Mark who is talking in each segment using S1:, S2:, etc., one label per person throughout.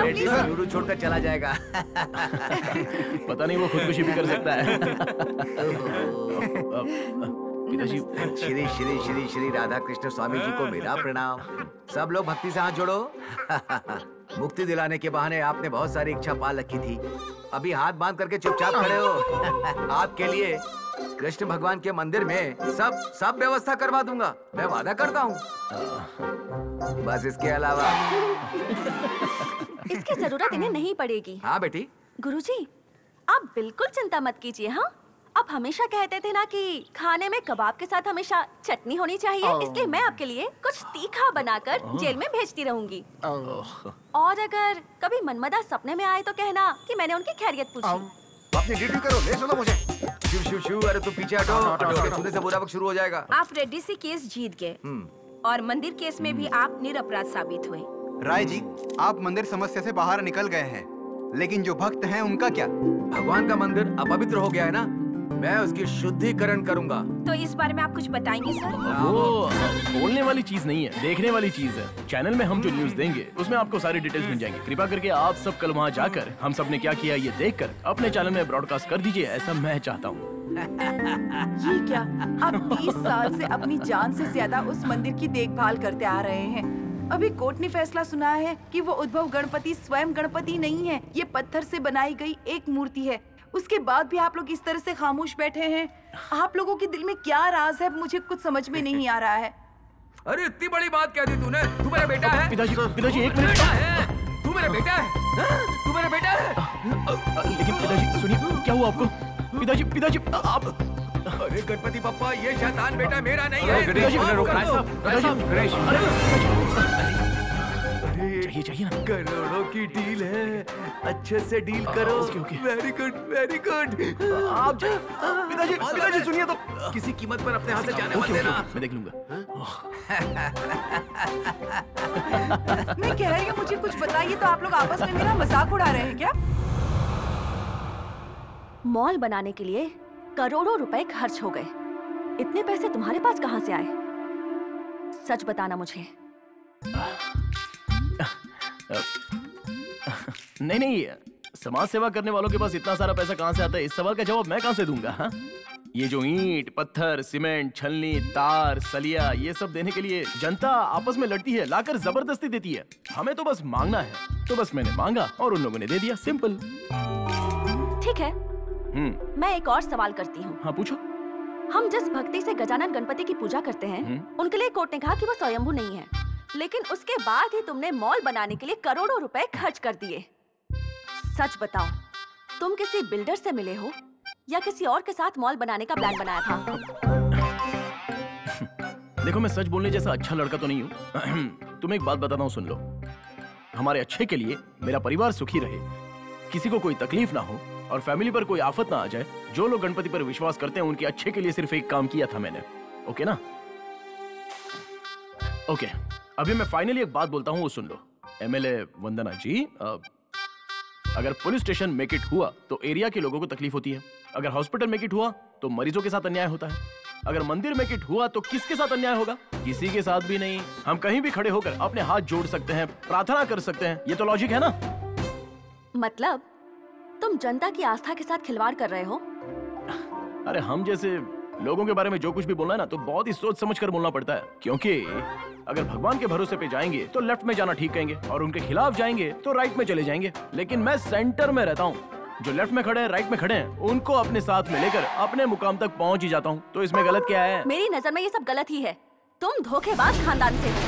S1: रेड्डी गुरु छोड़कर चला जाएगा।
S2: पता नहीं वो खुदकुशी भी कर सकता है। पिताजी।
S1: श्री श्री श्री श्री राधा कृष्ण स्वामी जी को मेरा प्रणाम। सब लोग भक्ति से हाथ जोड़ो। मुक्ति दिलाने के बहाने आपने बहुत सारी इच्छा पाल रखी थी, अभी हाथ बांध करके चुपचाप खड़े हो। आपके लिए कृष्ण भगवान के मंदिर में सब व्यवस्था करवा दूंगा, मैं वादा करता हूँ। बस इसके अलावा
S3: इसकी जरूरत इन्हें नहीं पड़ेगी।
S1: हाँ बेटी।
S3: गुरुजी, आप बिल्कुल चिंता मत कीजिए। हाँ, आप हमेशा कहते थे ना कि खाने में कबाब के साथ हमेशा चटनी होनी चाहिए, इसलिए मैं आपके लिए कुछ तीखा बनाकर जेल में भेजती रहूंगी। और अगर कभी मनमदा सपने में आए तो कहना कि मैंने उनकी खैरियत पूछी।
S1: अपनी ड्यूटी करो, ले चलो मुझे। शिव शिव शिव, अरे तुम पीछे हटो, छूने से बुरा वक्त शुरू हो जाएगा।
S4: आप रेड्डी से केस जीत गए और मंदिर केस में भी आप निरपराध साबित हुए।
S5: राय जी, आप मंदिर समस्या से बाहर निकल गए हैं, लेकिन जो भक्त हैं उनका क्या?
S1: भगवान का मंदिर अपवित्र हो गया है ना, मैं उसकी शुद्धिकरण करूंगा।
S4: तो इस बारे में आप कुछ बताएंगे सर?
S2: वो बोलने वाली चीज नहीं है, देखने वाली चीज है। चैनल में हम जो न्यूज देंगे उसमें आपको सारी डिटेल्स मिल जाएंगी। कृपा करके आप सब कल वहाँ जाकर हम सब ने क्या किया ये देखकर अपने चैनल में ब्रॉडकास्ट कर दीजिए, ऐसा मैं चाहता हूँ।
S6: ये क्या, आप 30 साल से अपनी जान से ज्यादा उस मंदिर की देखभाल करते आ रहे हैं। अभी कोर्ट ने फैसला सुना है कि वो उद्भव गणपति स्वयं गणपति नहीं है, ये पत्थर से बनाई गई एक मूर्ति है। उसके बाद भी आप लोग इस तरह से खामोश बैठे हैं। आप लोगों के दिल में क्या राज है, मुझे कुछ समझ में नहीं आ रहा है।
S1: अरे इतनी बड़ी बात कह दी तूने। तू मेरा बेटा है।
S2: पिताजी एक मिनट।
S1: तू मेरा बेटा है, तू मेरा बेटा है।
S2: लेकिन पिताजी सुनिए, क्या हुआ आपको? पिताजी आप।
S1: अरे गणपति पप्पा, ये शैतान बेटा मेरा नहीं है।
S2: चाहिए ना,
S1: करोड़ों की डील है, अच्छे से डील करो। Very good very good. आप पिताजी सुनिए तो, किसी कीमत पर अपने हाथ से जाने मत देना।
S2: मैं देख लूंगा।
S6: मैं कह रही हूँ मुझे कुछ बताइए, तो आप लोग आपस में मेरा मजाक उड़ा रहे हैं क्या?
S3: मॉल बनाने के लिए करोड़ों रुपए खर्च हो गए, इतने पैसे तुम्हारे पास कहाँ से आए? सच बताना मुझे।
S2: नहीं, समाज सेवा करने वालों के पास इतना सारा पैसा कहाँ से आता है, इस सवाल का जवाब मैं कहाँ से दूंगा? हाँ, ये जो ईंट, पत्थर, सीमेंट, छलनी, तार, सलिया, ये सब देने के लिए जनता आपस में लड़ती है, लाकर जबरदस्ती देती है। हमें तो बस मांगना है, तो बस मैंने मांगा और उन लोगों ने दे दिया, सिंपल।
S3: ठीक है, मैं एक और सवाल करती हूँ।
S2: हाँ पूछो।
S3: हम जिस भक्ति से गजानन गणपति की पूजा करते हैं, उनके लिए कोर्ट ने कहा कि वो स्वयंभू नहीं है, लेकिन उसके बाद ही तुमने मॉल बनाने के लिए करोड़ों रुपए खर्च कर दिए। सच बताओ, तुम किसी बिल्डर से मिले हो या किसी और के साथ मॉल बनाने का प्लान बनाया था?
S2: देखो, मैं सच बोलने जैसा अच्छा लड़का तो नहीं हूँ। तुम्हें एक बात बताता हूँ, सुन लो। हमारे अच्छे के लिए मेरा परिवार सुखी रहे, किसी को कोई तकलीफ ना हो और फैमिली पर कोई आफत ना आ जाए, जो लोग गणपति पर विश्वास करते हैं उनके अच्छे के लिए सिर्फ एक काम किया था मैंने। ओके ना? ओके, अभी मैं फाइनली एक बात बोलता हूँ, वो सुन लो। एमएलए वंदना जी, अगर पुलिस स्टेशन मेक इट हुआ तो एरिया के लोगों को तकलीफ होती है, अगर हॉस्पिटल मेक इट हुआ तो मरीजों के साथ अन्याय होता है, अगर मंदिर मेक इट हुआ तो किसके साथ अन्याय होगा? किसी के साथ भी नहीं। हम कहीं भी खड़े होकर अपने हाथ जोड़ सकते हैं, प्रार्थना कर सकते हैं, ये तो लॉजिक है ना?
S3: मतलब तुम जनता की आस्था के साथ खिलवाड़ कर रहे हो?
S2: अरे हम जैसे लोगों के बारे में जो कुछ भी बोलना है ना, तो बहुत ही सोच समझ कर बोलना पड़ता है, क्योंकि अगर भगवान के भरोसे पे जाएंगे तो लेफ्ट में जाना ठीक कहेंगे और उनके खिलाफ जाएंगे तो राइट में चले जाएंगे। लेकिन मैं सेंटर में रहता हूँ, जो लेफ्ट में खड़े हैं, राइट में खड़े हैं, उनको अपने साथ में लेकर अपने मुकाम तक पहुँच ही जाता हूँ। तो इसमें गलत क्या है?
S3: मेरी नजर में ये सब गलत ही है। तुम धोखेबाज खानदान से हो।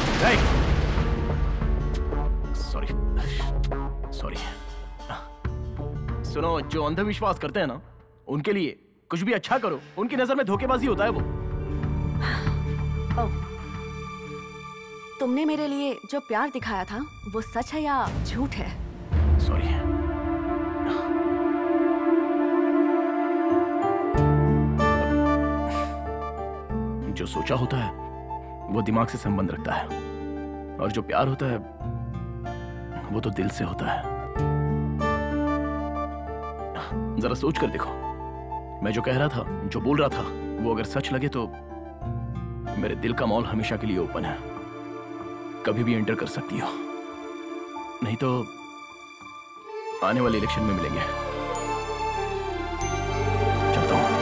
S2: सॉरी। सुनो, जो अंधविश्वास करते हैं ना, उनके लिए कुछ भी अच्छा करो, उनकी नजर में धोखेबाजी होता है वो।
S3: तुमने मेरे लिए जो प्यार दिखाया था वो सच है या झूठ है?
S2: सॉरी। जो सोचा होता है वो दिमाग से संबंध रखता है, और जो प्यार होता है वो तो दिल से होता है। जरा सोच कर देखो, मैं जो कह रहा था, जो बोल रहा था, वो अगर सच लगे तो मेरे दिल का मॉल हमेशा के लिए ओपन है, कभी भी एंटर कर सकती हो। नहीं तो आने वाले इलेक्शन में मिलेंगे। चलता हूँ।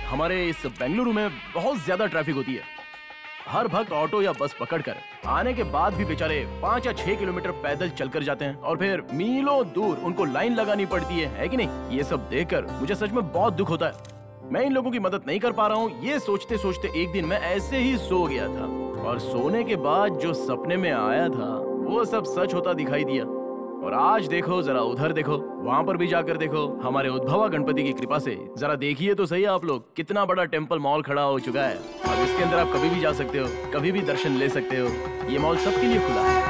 S2: हमारे इस बेंगलुरु में बहुत ज्यादा ट्रैफिक होती है। हर भक्त ऑटो या बस पकड़कर आने के बाद भी बेचारे 5 या 6 किलोमीटर पैदल चलकर जाते हैं और फिर मीलों दूर उनको लाइन लगानी पड़ती है कि नहीं? ये सब देखकर मुझे सच में बहुत दुख होता है। मैं इन लोगों की मदद नहीं कर पा रहा हूँ। ये सोचते सोचते एक दिन मैं ऐसे ही सो गया था और सोने के बाद जो सपने में आया था वो सब सच होता दिखाई दिया। और आज देखो, जरा उधर देखो, वहाँ पर भी जाकर देखो। हमारे उद्भवा गणपति की कृपा से जरा देखिए तो सही आप लोग, कितना बड़ा टेम्पल मॉल खड़ा हो चुका है। अब इसके अंदर आप कभी भी जा सकते हो, कभी भी दर्शन ले सकते हो। ये मॉल सबके लिए खुला है।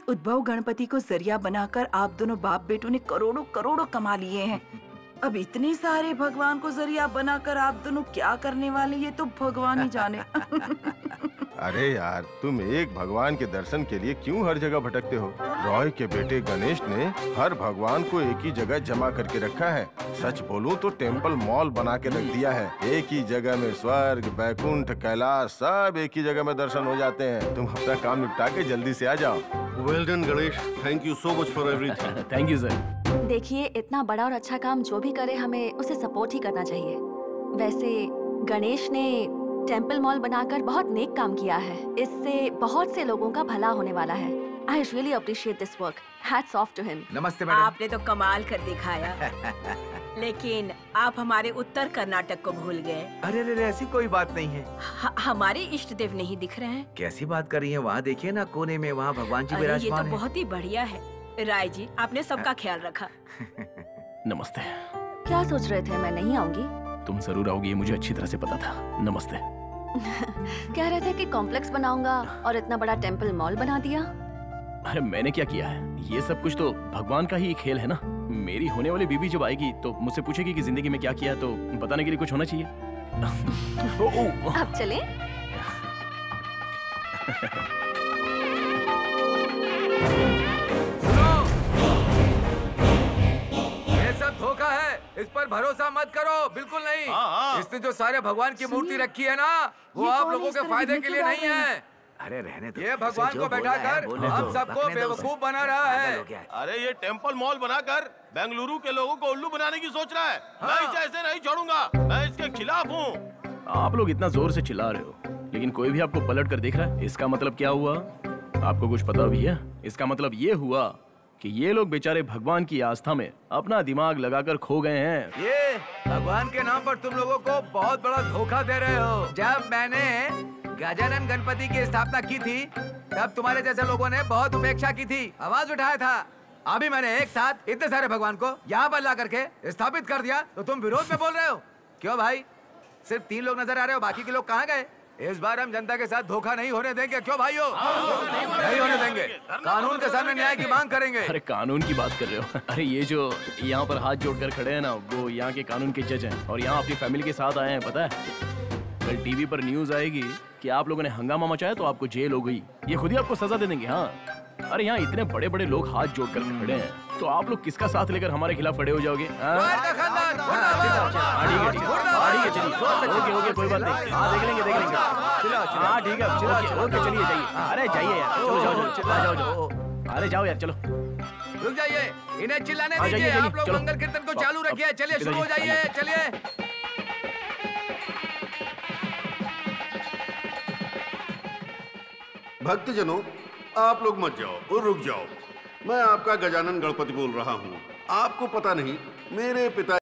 S6: उद्भव गणपति को जरिया बनाकर आप दोनों बाप बेटों ने करोड़ों करोड़ों कमा लिए हैं। अब इतने सारे भगवान को जरिया बनाकर आप दोनों क्या करने वाले, ये तो भगवान ही जाने।
S7: अरे यार, तुम एक भगवान के दर्शन के लिए क्यों हर जगह भटकते हो? रॉय के बेटे गणेश ने हर भगवान को एक ही जगह जमा करके रखा है। सच बोलूं तो टेम्पल मॉल बना के रख दिया है। एक ही जगह में स्वर्ग, बैकुंठ, कैलाश सब एक ही जगह में दर्शन हो जाते हैं। तुम अपना काम निपटा के जल्दी से आ जाओ।
S8: Well done Ganesh, thank you so much for everything.
S2: Thank you sir.
S3: देखिए, इतना बड़ा और अच्छा काम जो भी करे हमें उसे सपोर्ट ही करना चाहिए। वैसे गणेश ने टेम्पल मॉल बनाकर बहुत नेक काम किया है। इससे बहुत से लोगों का भला होने वाला है। I really appreciate this work. Hats off to him.
S1: नमस्ते मैडम।
S4: आपने तो कमाल कर दिखाया। लेकिन आप हमारे उत्तर कर्नाटक को भूल गए।
S1: अरे अरे, ऐसी कोई बात नहीं है।
S4: हमारे इष्ट देव नहीं दिख रहे हैं।
S1: कैसी बात कर रही हैं? वहाँ देखिए ना, कोने में वहाँ भगवान जी
S4: अरे ये
S1: विराजमान
S4: तो
S1: हैं।
S4: बहुत ही बढ़िया है। राय जी, आपने सबका ख्याल रखा।
S2: नमस्ते।
S3: क्या सोच रहे थे मैं नहीं आऊंगी?
S2: तुम जरूर आओगी, ये मुझे अच्छी तरह से पता था। नमस्ते।
S3: कह रहे थे कि कॉम्प्लेक्स बनाऊंगा और इतना बड़ा टेम्पल मॉल बना दिया।
S2: अरे मैंने क्या किया है? ये सब कुछ तो भगवान का ही खेल है ना। मेरी होने वाली बीवी जब आएगी तो मुझसे पूछेगी कि जिंदगी में क्या किया, तो बताने के लिए कुछ होना चाहिए।
S3: अब चलें?
S1: धोखा है, इस पर भरोसा मत करो, बिल्कुल नहीं। इसने जो सारे भगवान की मूर्ति रखी है ना, वो आप लोगों के फायदे के लिए नहीं है। अरे रहने दो। ये भगवान को बैठाकर हम सबको बेवकूफ बना रहा है।
S7: अरे ये टेम्पल मॉल बनाकर बेंगलुरु के लोगों को उल्लू बनाने की सोच रहा है। मैं इसे ऐसे नहीं छोड़ूंगा, मैं इसके खिलाफ हूँ।
S2: आप लोग इतना जोर से चिल्ला रहे हो, लेकिन कोई भी आपको पलट कर देख रहा है। इसका मतलब क्या हुआ? आपको कुछ पता भी है? इसका मतलब ये हुआ कि ये लोग बेचारे भगवान की आस्था में अपना दिमाग लगाकर खो गए हैं।
S1: ये भगवान के नाम पर तुम लोगों को बहुत बड़ा धोखा दे रहे हो। जब मैंने गजानन गणपति की स्थापना की थी, तब तुम्हारे जैसे लोगों ने बहुत उपेक्षा की थी, आवाज उठाया था। अभी मैंने एक साथ इतने सारे भगवान को यहाँ पर ला करके स्थापित कर दिया, तो तुम विरोध में बोल रहे हो? क्यों भाई, सिर्फ 3 लोग नजर आ रहे हो, बाकी के लोग कहाँ गए? इस बार हम जनता के साथ धोखा नहीं होने देंगे। क्यों भाइयों? नहीं होने देंगे। कानून के सामने न्याय की मांग करेंगे।
S2: अरे कानून की बात कर रहे हो? अरे ये जो यहाँ पर हाथ जोड़कर खड़े हैं ना, वो यहाँ के कानून के जज हैं और यहाँ अपनी फैमिली के साथ आए हैं। पता है, कल टीवी पर न्यूज आएगी कि आप लोगों ने हंगामा मचाया तो आपको जेल हो गई। ये खुद ही आपको सजा दे देंगे। हाँ, अरे यहाँ इतने बड़े बड़े लोग हाथ जोड़कर खड़े हैं, तो आप लोग किसका साथ लेकर हमारे खिलाफ खड़े हो जाओगे? ठीक है, चलिए। ओके, कोई बात नहीं। हाँ, देख लेंगे। हाँ ठीक है, ओके, चलिए जाइए। अरे जाइए यार, चलो जाओ। अरे जाओ यार, चलो।
S1: रुक जाइए, इन्हें चिल्लाने दीजिए। आप लोग मंगल कीर्तन को चालू रखिए। चलिए, शुरू हो जाइए। चलिए।
S8: भक्तजनों, आप लोग मत जाओ और रुक जाओ। मैं आपका गजानन गणपति बोल रहा हूँ। आपको पता नहीं, मेरे पिता